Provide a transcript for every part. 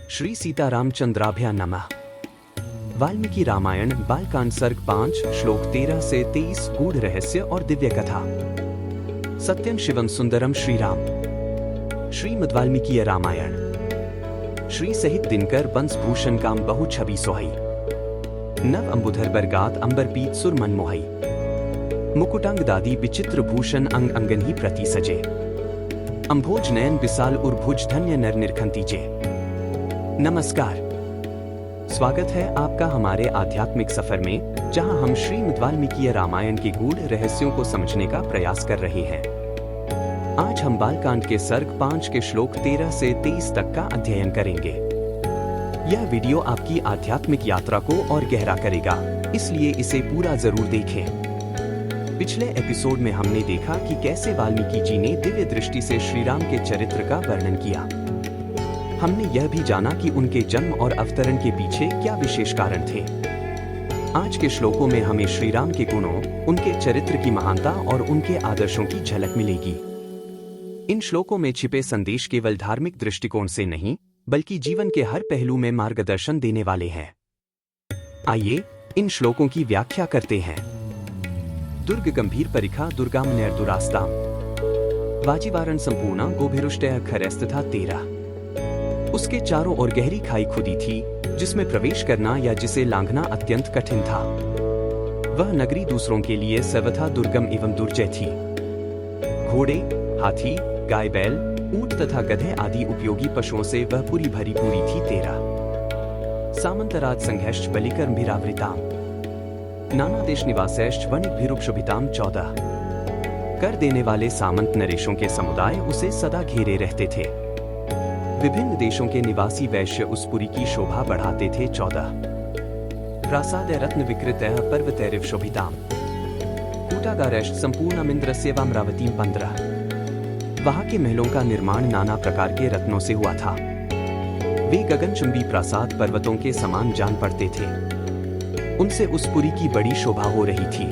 श्री सीतारामचंद्राभ्या नमः। वाल्मीकि रामायण बालकांड सर्ग 5 श्लोक 13 से 23 गूढ़ रहस्य और दिव्य कथा। सत्यम शिवम सुंदरम श्रीराम। श्रीमद् वाल्मीकि रामायण। श्री सहित दिनकर वंशभूषण काम बहु छवि सोहई। नव अंबुधर बरगात अंबरपीत सुर मन मोहई। मुकुटांग दादी विचित्र भूषण अंग अंगन ही प्रति सजे। अंभोज नयन विशाल उर्भुज धन्य नर निरखंतीजे। नमस्कार, स्वागत है आपका हमारे आध्यात्मिक सफर में, जहां हम श्रीमद् वाल्मीकि रामायण के गूढ़ रहस्यों को समझने का प्रयास कर रहे हैं। आज हम बालकांड के सर्ग 5 के श्लोक 13 से 23 तक का अध्ययन करेंगे। यह वीडियो आपकी आध्यात्मिक यात्रा को और गहरा करेगा, इसलिए इसे पूरा जरूर देखें। पिछले एपिसोड में हमने देखा कि कैसे वाल्मीकि जी ने दिव्य दृष्टि से श्रीराम के चरित्र का वर्णन किया। हमने यह भी जाना कि उनके जन्म और अवतरण के पीछे क्या विशेष कारण थे। आज के श्लोकों में हमें श्रीराम के गुणों, उनके चरित्र की महानता और उनके आदर्शों की झलक मिलेगी। इन श्लोकों में छिपे संदेश केवल धार्मिक दृष्टिकोण से नहीं, बल्कि जीवन के हर पहलू में मार्गदर्शन देने वाले हैं। आइए इन श्लोकों की व्याख्या करते हैं। दुर्ग गंभीर परिखा दुर्गाम नैर्दुरास्ताम। वाजिवारण संपूर्णा गोभिरुष्टय खरस्तथा 13। उसके चारों ओर गहरी खाई खुदी थी, जिसमें प्रवेश करना या जिसे लांघना अत्यंत कठिन था। वह नगरी दूसरों के लिए सर्वथा दुर्गम एवं दुर्जय थी। घोड़े, हाथी, गाय बैल, ऊंट तथा गधे आदि उपयोगी पशुओं से वह पूरी भरी पूरी थी। 13। सामंतराज संघैश्च बलिकर्मभिरावृताम। नाना देश निवासैश्च वणिकभिरुपशोभिताम। 14। कर देने वाले सामंत नरेशों के समुदाय उसे सदा घेरे रहते थे। विभिन्न देशों के निवासी वैश्य उस पुरी की शोभा बढ़ाते थे। 14। प्रासाद रत्न विकृतः पर्वतैरिव शोभिताम। कूटागारैश्च संपूर्णमिन्द्रस्यैवामरावतीम। 15। वहां के महलों का निर्माण नाना प्रकार के रत्नों से हुआ था। वे गगनचुंबी प्रासाद पर्वतों के समान जान पड़ते थे। उनसे उस पुरी की बड़ी शोभा हो रही थी।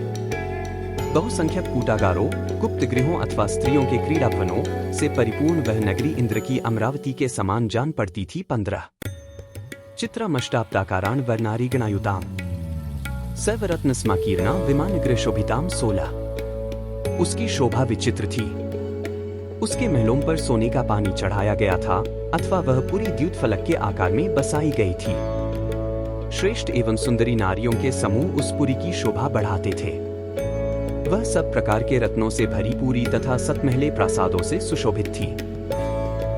बहुसंख्यक कूटागारों, गुप्त गृहों अथवा स्त्रियों के क्रीड़ाभवनों से परिपूर्ण वह नगरी इंद्र की अमरावती के समान जान पड़ती थी। 15। चित्रमष्टाब्दाकारान् वर्णारिगणायुताम्। सर्वरत्न स्माकीर्णा विमानगृह शोभिताम्। 16। उसकी शोभा विचित्र थी। उसके महलों पर सोने का पानी चढ़ाया गया था, अथवा वह पूरी द्यूत फलक के आकार में बसाई गई थी। श्रेष्ठ एवं सुंदरी नारियों के समूह उस पुरी की शोभा बढ़ाते थे। वह सब प्रकार के रत्नों से भरी पूरी तथा सतमहले प्रासादों से सुशोभित थी।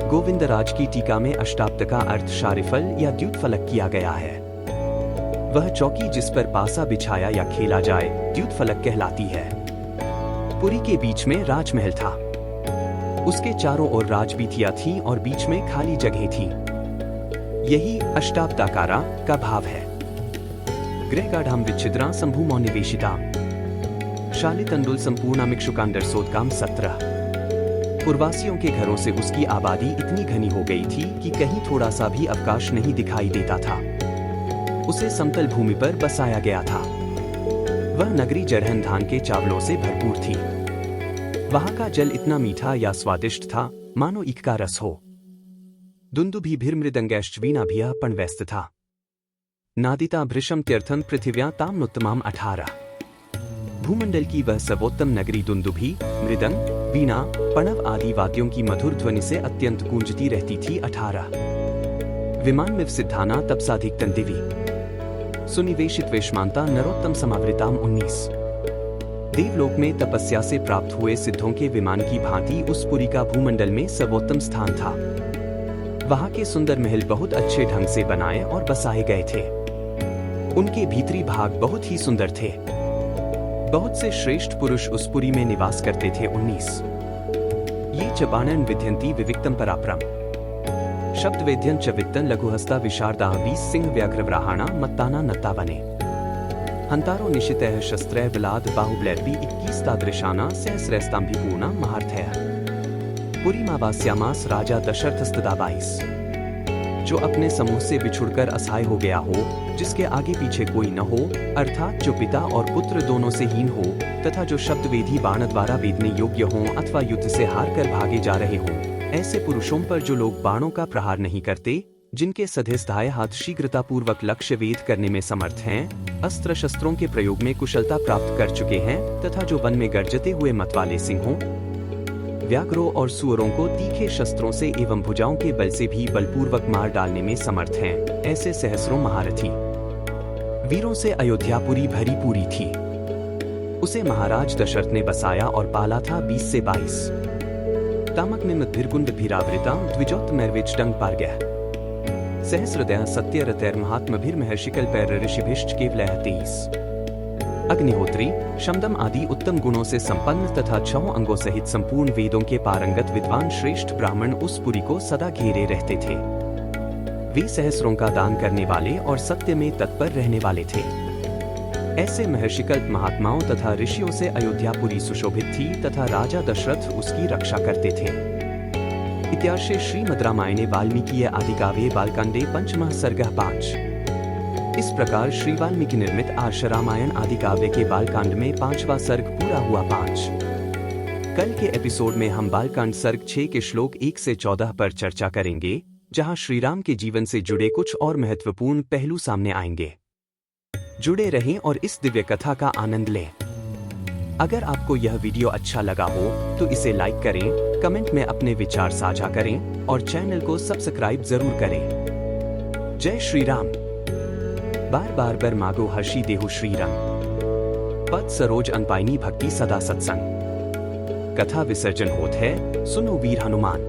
गोविंदराज की टीका में अष्टाब्द का अर्थ शारिफल या द्यूत फलक किया गया है। वह चौकी जिस पर पासा बिछाया या खेला जाए द्यूत फलक कहलाती है। पुरी के बीच में राजमहल था। उसके चारों ओर राजवीथियां थीं और बीच में खाली जगह थी। यही अष्टाब्दाकारा का भाव है। गृहगाढ़ाम विच्छिद्रा संभूमो निवेशिता। शालितंडुल संपूर्णामिक्षुकांडरसोदकाम। 17। पूर्वासियों के घरों से उसकी आबादी इतनी घनी हो गई थी कि कहीं थोड़ा सा भी अवकाश नहीं दिखाई देता था। उसे समतल भूमि पर बसाया गया था। वह नगरी जड़हन धान के चावलों से भरपूर थी। वहां का जल इतना मीठा या स्वादिष्ट था, मानो ईख का रस हो। दुंदुभिर्मृदंगैश्च वीणाभिः पणवैस्त था। नादिता भृशम तीर्थम पृथिव्या ताम्नोत्तमाम। 18। भूमंडल की वह सर्वोत्तम नगरी दुंदुभि, मृदंग, वीणा, पणव आदि वाद्यों की मधुर ध्वनि से अत्यंत गूंजती रहती थी। 18। विमान में सिद्धाना तपसाधिकतन दिवी। सुनिवेशित वेशमानता नरोत्तम समावृताम। 19। देवलोक में तपस्या से प्राप्त हुए सिद्धों के विमान की भांति उस पुरी का भूमंडल में सर्वोत्तम स्थान था। वहां के सुंदर महल बहुत अच्छे ढंग से बनाए और बसाए गए थे। उनके भीतरी भाग बहुत ही सुंदर थे। बहुत से श्रेष्ठ पुरुष उस पुरी में निवास करते थे। 19। ये च बाणन विध्यंती विविक्तम पराप्रम। शब्द वेद्यं च वित्तन लघुहस्ता विशारदाः 20 सिंह व्याघ्रव्राहाणा मत्ताना नत्ता बने। हंतारो निशितः शस्त्रैः बलाद बाहुबलैर्पि 21 तादृशाना सहस्रैस्ताम्भिपूर्णा महार्थयः। पुरीमावास्यामास राजा दशरथस्तदा 22। जो अपने समूह से बिछुड़कर असहाय हो गया हो, जिसके आगे पीछे कोई न हो, अर्थात जो पिता और पुत्र दोनों से हीन हो, तथा जो शब्दवेधी बाण द्वारा वेदने योग्य हों अथवा युद्ध से हार कर भागे जा रहे हों, ऐसे पुरुषों पर जो लोग बाणों का प्रहार नहीं करते, जिनके सधेस्थाय हाथ शीघ्रतापूर्वक लक्ष्य वेध करने में समर्थ हैं, अस्त्र शस्त्रों के प्रयोग में कुशलता प्राप्त कर चुके हैं तथा जो वन में गरजते हुए मतवाले सिंहों, व्याघ्रों और सुअरों को तीखे शस्त्रों से एवं भुजाओं के बल से भी बलपूर्वक मार डालने में समर्थ हैं, ऐसे सहस्रों महारथी वीरों से अयोध्यापुरी भरी पूरी थी। उसे महाराज दशरथ ने बसाया और पाला था 20 से 22 तामक में मद्भिर्कुंड भीरावृता द्विजोत मैर्विचडंग पारगह सहस्रदया सत्यरतैर्महात्मभिर्महर्षिकल पैर ऋषिभिष्ट केवलः 23 अग्निहोत्री शमदम आदि उत्तम गुणों से संपन्न तथा 6 अंगों सहित संपूर्ण वेदों के पारंगत विद्वान श्रेष्ठ ब्राह्मण उस पुरी को सदा घेरे रहते थे। वे सहस्रों का दान करने वाले और सत्य में तत्पर रहने वाले थे। ऐसे महर्षिकल्प महात्माओं तथा ऋषियों से अयोध्यापुरी सुशोभित थी तथा राजा दशरथ उसकी रक्षा करते थे। इत्यार्षे श्रीमद् रामायणे वाल्मीकीय आदिकाव्ये बालकांडे पंचमः सर्गः 5। इस प्रकार श्री वाल्मीकि निर्मित आर्ष रामायण आदिकाव्य के बालकांड में 5वां सर्ग पूरा हुआ। 5। कल के एपिसोड में हम बालकांड सर्ग 6 के श्लोक 1 से 14 पर चर्चा करेंगे, जहां श्रीराम के जीवन से जुड़े कुछ और महत्वपूर्ण पहलू सामने आएंगे। जुड़े रहें और इस दिव्य कथा का आनंद लें। अगर आपको यह वीडियो अच्छा लगा हो तो इसे लाइक करें, कमेंट में अपने विचार साझा करें और चैनल को सब्सक्राइब जरूर करें। जय श्री राम। बार बार बर मागो हर्षी देहु श्री रंग, पद सरोज अनपाइनी भक्ति सदा सत्संग। कथा विसर्जन होत है, सुनो वीर हनुमान।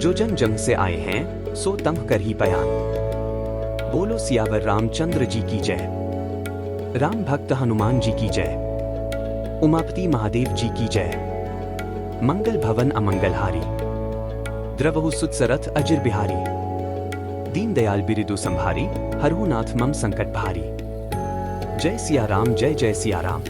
जो जन जंग से आए हैं सो तंभ कर ही बयान। बोलो सियावर रामचंद्र जी की जय। राम भक्त हनुमान जी की जय। उमापति महादेव जी की जय। मंगल भवन अमंगलहारी, द्रवहु सुतसरथ अजिर बिहारी। दीन दयाल बिरिदु संभारी, हरहु नाथ मम संकट भारी। जय सिया राम, जय जय सिया राम।